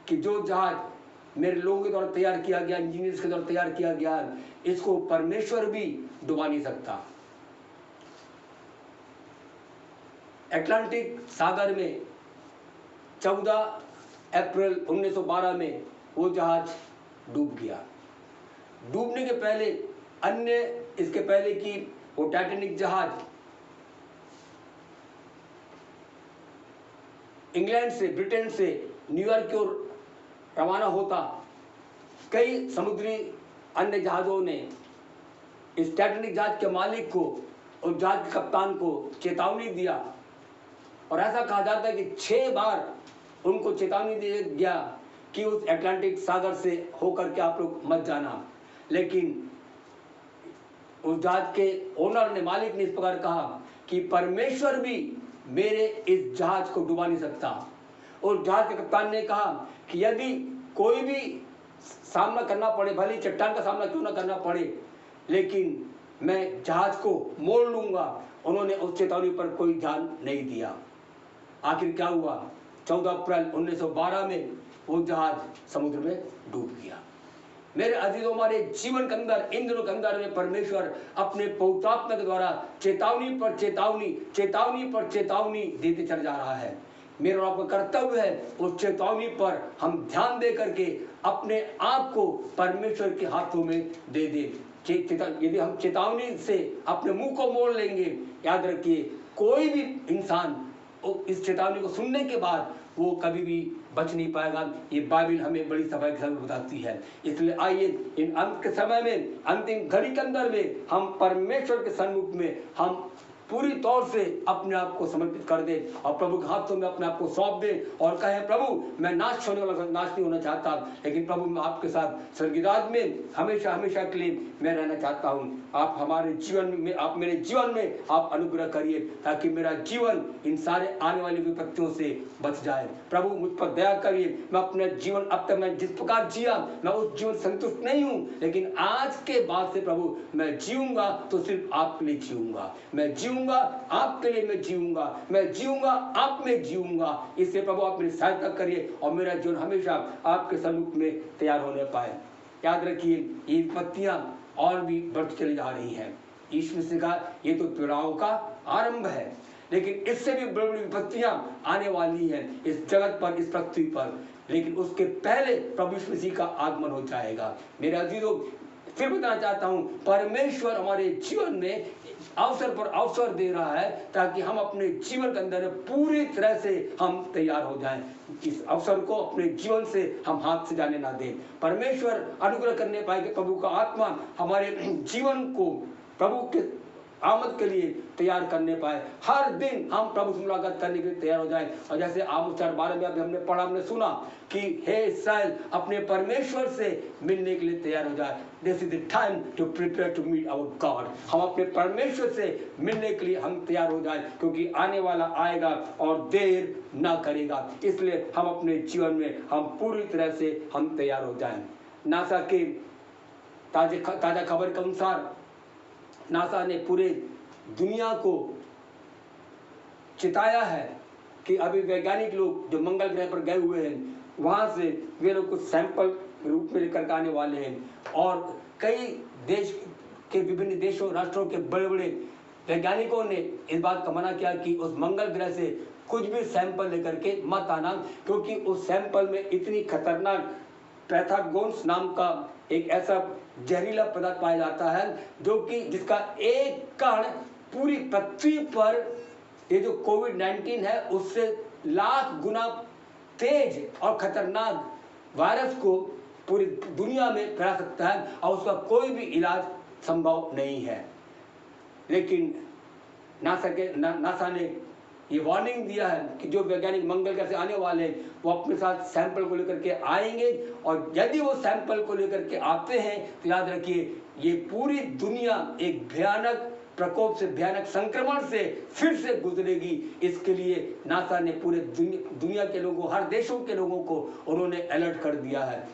कि जो जहाज मेरे लोगों के द्वारा तैयार किया गया, इंजीनियर्स के द्वारा तैयार किया गया, इसको परमेश्वर भी डुबा नहीं सकता। अटलांटिक सागर में 14 अप्रैल 1912 में वो जहाज डूब गया। डूबने के पहले अन्य, इसके पहले कि वो टाइटैनिक जहाज इंग्लैंड से, ब्रिटेन से न्यूयॉर्क की ओर रवाना होता, कई समुद्री अन्य जहाज़ों ने इस टाइटैनिक जहाज के मालिक को और जहाज के कप्तान को चेतावनी दिया और ऐसा कहा जाता है कि 6 बार उनको चेतावनी दिया गया कि उस अटलांटिक सागर से होकर के आप लोग मत जाना। लेकिन उस जहाज के ओनर ने, मालिक ने इस प्रकार कहा कि परमेश्वर भी मेरे इस जहाज को डुबा नहीं सकता। और जहाज के कप्तान ने कहा कि यदि कोई भी सामना करना पड़े, भले चट्टान का सामना क्यों ना करना पड़े, लेकिन मैं जहाज को मोड़ लूंगा। उन्होंने उस चेतावनी पर कोई ध्यान नहीं दिया। आखिर क्या हुआ? 14 अप्रैल 1912 में वो जहाज समुद्र में डूब गया। मेरे अजीजों, हमारे जीवन के अंदर, इन दिनों के अंदर में परमेश्वर अपने पवित्र आत्मा के द्वारा चेतावनी पर चेतावनी, चेतावनी पर चेतावनी देते चल जा रहा है। मेरा आपका कर्तव्य है उस चेतावनी पर हम ध्यान दे करके अपने आप को परमेश्वर के हाथों में दे दें। यदि हम चेतावनी से अपने मुंह को मोड़ लेंगे, याद रखिए कोई भी इंसान इस चेतावनी को सुनने के बाद वो कभी भी बच नहीं पाएगा। ये बाइबल हमें बड़ी सफाई के साथ बताती है। इसलिए आइए इन अंत के समय में, अंतिम घड़ी के अंदर में हम परमेश्वर के सन्मुख में हम पूरी तौर से अपने आप को समर्पित कर दे और प्रभु के हाथों में अपने आप को सौंप दे और कहें, प्रभु मैं नाश होने वाला, नाश नहीं होना चाहता, लेकिन प्रभु मैं आपके साथ स्वर्गराज में हमेशा हमेशा के लिए मैं रहना चाहता हूँ। आप हमारे जीवन में, आप मेरे जीवन में आप अनुग्रह करिए ताकि मेरा जीवन इन सारे आने वाली विपत्तियों से बच जाए। प्रभु मुझ पर दया करिए। मैं अपना जीवन अब तक मैं जिस प्रकार जिया, मैं उस जीवन संतुष्ट नहीं हूँ, लेकिन आज के बाद से प्रभु मैं जीऊंगा तो सिर्फ आपके लिए जीऊंगा। मैं जीऊंगा आपके लिए, मैं जीऊंगा, मैं जीऊंगा आप में जीऊंगा। इससे प्रभु आप मेरी सहायता करिए और मेरा जीवन हमेशा आपके सन्मुख में तैयार होने पाए। याद रखिए ये विपत्तियां और भी बढ़ती चली जा रही हैं। यीशु मसीह का ये तो पीड़ाओं का आरंभ है, लेकिन इससे भी बड़ी बड़ी विपत्तियां आने वाली हैं इस जगत पर, इस पृथ्वी पर। लेकिन उसके पहले प्रभु यीशु मसीह का आगमन हो जाएगा। मेरे अजीजों, फिर बताना चाहता हूं, परमेश्वर हमारे जीवन में अवसर पर अवसर दे रहा है ताकि हम अपने जीवन के अंदर पूरी तरह से हम तैयार हो जाएं। इस अवसर को अपने जीवन से हम हाथ से जाने ना दें। परमेश्वर अनुग्रह करने पाए कि प्रभु का आत्मा हमारे जीवन को प्रभु के आमद के लिए तैयार करने पाए। हर दिन हम प्रभु से मुलाकात करने के लिए तैयार हो जाएं। और जैसे आमोस 4:12 में अभी हमने पढ़ा, हमने सुना कि हे इस्राएल अपने परमेश्वर से मिलने के लिए तैयार हो जाए। This is the time to prepare to meet our God. हम अपने परमेश्वर से मिलने के लिए हम तैयार हो जाए, क्योंकि आने वाला आएगा और देर ना करेगा। इसलिए हम अपने जीवन में हम पूरी तरह से हम तैयार हो जाएं। नासा के ताजा खबर के अनुसार नासा ने पूरे दुनिया को चिताया है कि अभी वैज्ञानिक लोग जो मंगल ग्रह पर गए हुए हैं, वहां से वे लोग कुछ सैंपल रूप में लेकर आने वाले हैं। और कई देश के, विभिन्न देशों, राष्ट्रों के बड़े बड़े वैज्ञानिकों ने इस बात का मना किया कि उस मंगल ग्रह से कुछ भी सैंपल लेकर के मत आना, क्योंकि उस सैंपल में इतनी खतरनाक पैथागोन्स नाम का एक ऐसा जहरीला पदार्थ पाया जाता है जो कि जिसका एक कण पूरी पृथ्वी पर ये जो कोविड-19 है उससे लाख गुना तेज और खतरनाक वायरस को पूरी दुनिया में फैला सकता है और उसका कोई भी इलाज संभव नहीं है। लेकिन नासा ने ये वार्निंग दिया है कि जो वैज्ञानिक मंगल ग्रह से आने वाले हैं वो अपने साथ सैंपल को लेकर के आएंगे, और यदि वो सैंपल को लेकर के आते हैं तो याद रखिए ये पूरी दुनिया एक भयानक प्रकोप से, भयानक संक्रमण से फिर से गुजरेगी। इसके लिए नासा ने पूरे दुनिया के लोगों, हर देशों के लोगों को उन्होंने अलर्ट कर दिया है।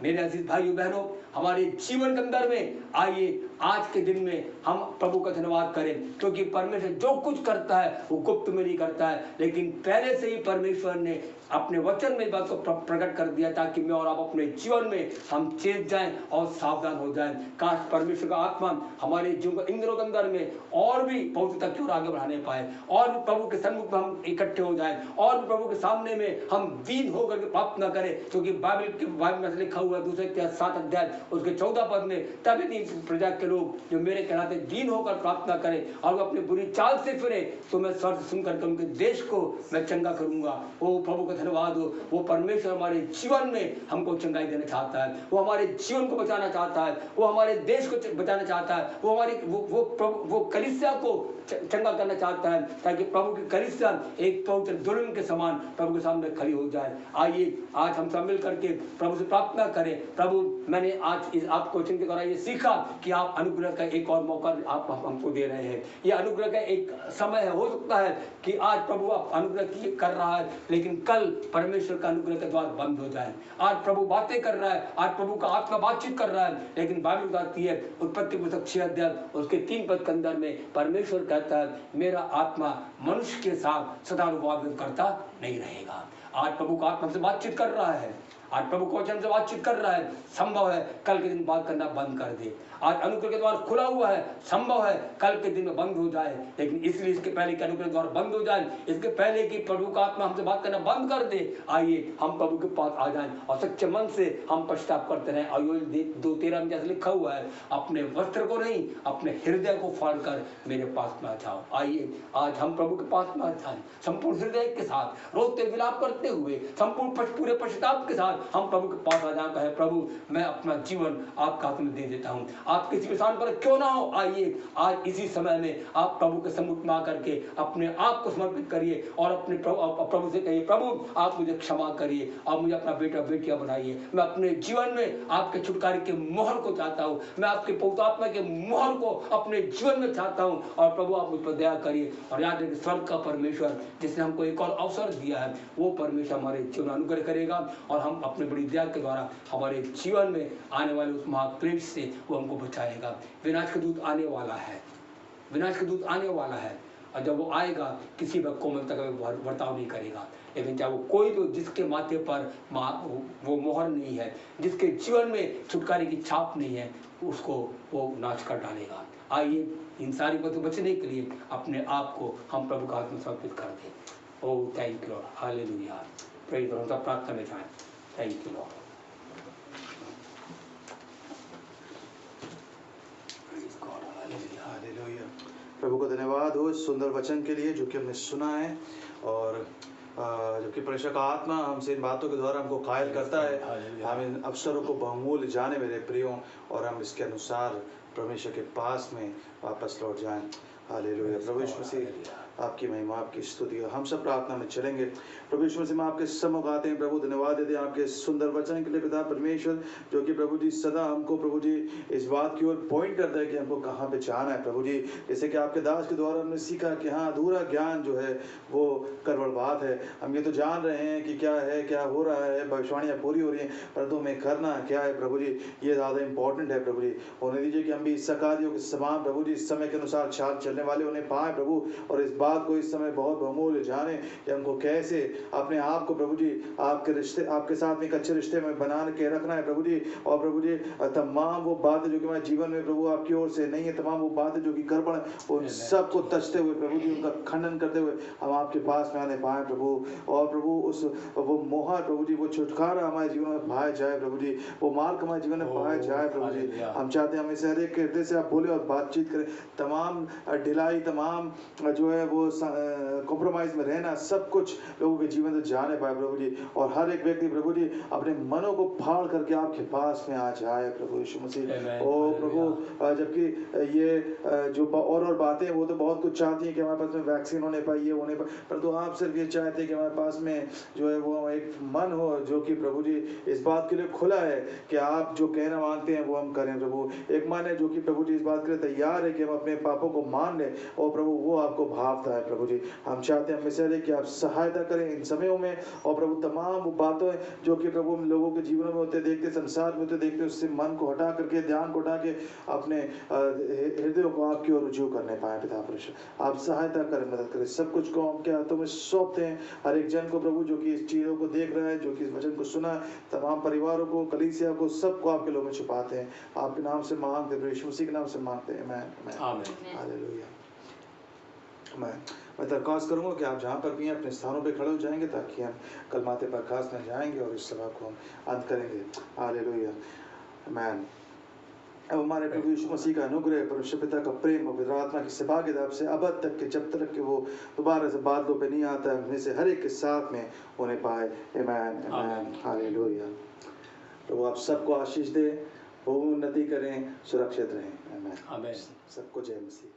मेरे अजीज भाइयों बहनों, हमारे जीवन के अंदर में आइए आज के दिन में हम प्रभु का धन्यवाद करें, क्योंकि परमेश्वर जो कुछ करता है वो गुप्त में नहीं करता है, लेकिन पहले से ही परमेश्वर ने अपने वचन में बात को प्रकट कर दिया ताकि मैं और आप अपने जीवन में हम चेत जाएं और सावधान हो जाएं। काश परमेश्वर का आत्मा हमारे जीवन इंद्रियों के अंदर में और भी पवित्रता की ओर आगे बढ़ाने पाए, और भी प्रभु के सन्मुख में हम इकट्ठे हो जाएं, और भी प्रभु के सामने में हम दीन होकर के प्रार्थना करें, क्योंकि बाइबल में लिखा हुआ 2 इतिहास 7 अध्याय उसके 14 पद में, तभी नहीं प्रजा के लोग जो मेरे कहलाते दीन होकर प्रार्थना करें और वो अपनी बुरी चाल से फिरे तो मैं स्वर सुन करके उनके देश को मैं चंगा करूंगा। वो प्रभु का धन्यवाद हो। वो परमेश्वर हमारे जीवन में हमको चंगाई देना चाहता है, वो हमारे जीवन को बचाना चाहता है, वो हमारे देश को बचाना चाहता है, वो हमारी वो कलीसिया को चंगा करना चाहता है, ताकि प्रभु की कलीसिया एक पवित्र दुल्हन के समान प्रभु के सामने खड़ी हो जाए। आइए आज हम सब मिल करके प्रभु से प्रार्थना करें। प्रभु, मैंने आज इस आप कोचिंग के द्वारा ये सीखा कि आप अनुग्रह का एक और मौका आप हमको दे रहे हैं। ये अनुग्रह का एक समय है, हो सकता है कि आज प्रभु आप अनुग्रह कर रहा है, लेकिन कल परमेश्वर का अनुग्रह के द्वार बंद हो जाए। आज प्रभु बातें कर रहा है, आज प्रभु का आत्मा बातचीत कर रहा है, लेकिन बाइबल बताती है उत्पत्ति पुस्तक 6 अध्याय उसके 3 पद के अंदर में परमेश्वर कहता है मेरा आत्मा मनुष्य के साथ सदा अनुवाद करता नहीं रहेगा। आज प्रभु का आत्मा से बातचीत कर रहा है, आज प्रभु को वचन से बातचीत कर रहा है। संभव है कल के दिन बात करना बंद कर दे। आज अनुग्रह के द्वार खुला हुआ है, संभव है कल के दिन में बंद हो जाए, लेकिन इसलिए इसके पहले कि अनुग्रह द्वार बंद हो जाए, इसके पहले कि प्रभु का आत्मा हमसे बात करना बंद कर दे, आइए हम प्रभु के पास आ जाएं और सच्चे मन से हम पश्चाताप करते रहें। और 2:13 में जैसे लिखा हुआ है, अपने वस्त्र को नहीं अपने हृदय को फाड़ कर मेरे पास में आ जाओ। आइए आज हम प्रभु के पास में आ जाएं संपूर्ण हृदय के साथ, रोते विलाप करते हुए, संपूर्ण पूरे पश्चाताप के साथ हम प्रभु के पास आ जाता है। प्रभु, मैं अपना जीवन आपके हाथ में दे देता हूँ, आप किसी भी स्थान पर क्यों ना हो, आइए आज इसी समय में आप प्रभु के सम्मुख में आकर के अपने आप को समर्पित करिए और अपने प्रभु से कहिए, प्रभु आप मुझे क्षमा करिए, आप मुझे अपना बेटा बेटिया बनाइए। मैं अपने जीवन में आपके छुटकारे के मोहर को चाहता हूँ, मैं आपके पवित्र आत्मा के मोहर को अपने जीवन में चाहता हूँ, और प्रभु आप मुझ पर दया करिए। और याद रखिए स्वर्ग का परमेश्वर जिसने हमको एक और अवसर दिया है, वो परमेश्वर हमारे जीवन अनुग्रह करेगा, और हम अपने बड़ी दया के द्वारा हमारे जीवन में आने वाले उस महाक्लेश से वो हमको बचाएगा। विनाश का दूत आने वाला है, विनाश का दूत आने वाला है, और जब वो आएगा किसी पर कोमलता का बर्ताव नहीं करेगा, लेकिन चाहे वो कोई भी जिसके माथे पर वो मोहर नहीं है, जिसके जीवन में छुटकारे की छाप नहीं है, उसको वो नाश कर डालेगा। आइए इन सारी बातों बचने के लिए अपने आप को हम प्रभु का हाथ में समर्पित कर दें। Oh thank you Lord, hallelujah, praise the Lord. सब प्रार्थना में जाएं। Thank you Lord. प्रभु को धन्यवाद हो इस सुंदर वचन के लिए जो कि हमने सुना है, और जबकि परमेश्वर का आत्मा हमसे इन बातों के द्वारा हमको कायल करता है, हम इन अवसरों को बहुमूल्य जाने मेरे प्रियों, और हम इसके अनुसार परमेश्वर के पास में वापस लौट जाएं। हालेलुया। प्रभु यीशु मसीह आपकी महिमा, आपकी स्तुति। हम सब प्रार्थना में चलेंगे। प्रभु यीशु मसीह में आपके सम्मुख आते हैं। प्रभु धन्यवाद देते हैं आपके सुंदर वचन के लिए पिता परमेश्वर, जो कि प्रभु जी सदा हमको प्रभु जी इस बात की ओर पॉइंट करता है कि हमको कहाँ पे जाना है। प्रभु जी जैसे कि आपके दास के द्वारा हमने सीखा कि हाँ, अधूरा ज्ञान जो है वो करवड़ बात है। हम ये तो जान रहे हैं कि क्या है, क्या हो रहा है, भविष्यवाणियाँ पूरी हो रही हैं, परंतु हमें करना क्या है प्रभु जी, ये ज़्यादा इंपॉर्टेंट है। प्रभु जी होने दीजिए कि हम भी सकारियों के समान प्रभु जी इस समय के अनुसार चाल चलने वाले उन्हें पाएं प्रभु, और इस बात को इस समय बहुत बहुमूल्य जाने कि हमको कैसे अपने आप को प्रभु जी आपके रिश्ते, आपके साथ में एक अच्छे रिश्ते में बना के रखना है प्रभु जी। और प्रभु जी तमाम वो बातें जो कि हमारे जीवन में प्रभु आपकी ओर से नहीं है, तमाम वो बातें जो कि गड़बड़ उन सबको तजते हुए प्रभु जी उनका खंडन करते हुए हम आपके पास में आने पाए प्रभु। और प्रभु उस वो मोहर प्रभु जी, वो छुटकारा हमारे जीवन में पाया जाए प्रभु जी, वो मार्ग हमारे जीवन में पाया जाए प्रभु जी। हम चाहते हैं हम इसे हर एक के हृदय से आप बोले और बातचीत करें। तमाम ढिलाई, तमाम जो है वो कॉम्प्रोमाइज़ में रहना, सब कुछ लोगों के जीवन से जाने पाए प्रभु जी। और हर एक व्यक्ति प्रभु जी अपने मनों को फाड़ करके आपके पास में आ जाए प्रभु यीशु मसीह। ओ प्रभु, जबकि ये जो और बातें वो तो बहुत कुछ चाहती हैं कि हमारे पास में वैक्सीन होने पाए, ये होने पाए, परंतु आप सिर्फ ये चाहते हैं कि हमारे पास में जो है वो एक मन हो जो कि प्रभु जी इस बात के लिए खुला है कि आप जो कहना मांगते हैं वो हम करें प्रभु। एक मन है जो कि प्रभु जी इस बात के लिए तैयार है कि हम अपने पापों को मान लें, और प्रभु वो आपको भावता है प्रभु जी। हम चाहते हैं हमेशा कि आप सहायता करें इन समयों में, और प्रभु तमाम वो बातें जो कि प्रभु हम लोगों के जीवन में होते देखते, संसार में होते देखते, उससे मन को हटा करके, ध्यान को हटा के अपने हृदय को आपकी ओर रुजू करने पाए। पिता परमेश्वर आप सहायता करें, मदद करें। सब कुछ को आपके हाथों में सौंपते हैं, हर एक जन को प्रभु जो कि इस चीज़ों को देख रहा है, जो कि इस वचन को सुना, तमाम परिवारों को, कलीसिया को, सबको आपके लोगों में छुपाते हैं। आपके नाम से मांगते हैं, यीशु मसीह के नाम से मांगते हैं। आमीन, हालेलुया। मैं दरख्वास्त करूंगा कि आप जहाँ पर भी हैं अपने स्थानों पे खड़े हो जाएंगे, ताकि हम कलमाते पर खास में जाएंगे और इस सभा को हम अंत करेंगे। हालेलुया, आमीन। अब हमारे प्रभु यीशु मसीह का अनुग्रह, परमेश्वर पिता का प्रेम और पवित्र आत्मा की सहभागिता आपसे अब तक के, जब तक कि वो दोबारा से बादलों पे नहीं आता है, में से हर एक के साथ में होने पाए। आमीन, आमीन, हालेलुया। प्रभु आप सबको आशीष दे, बहु उन्नति करें, सुरक्षित रहें। आमीन, आमीन। सबको जय मसीह।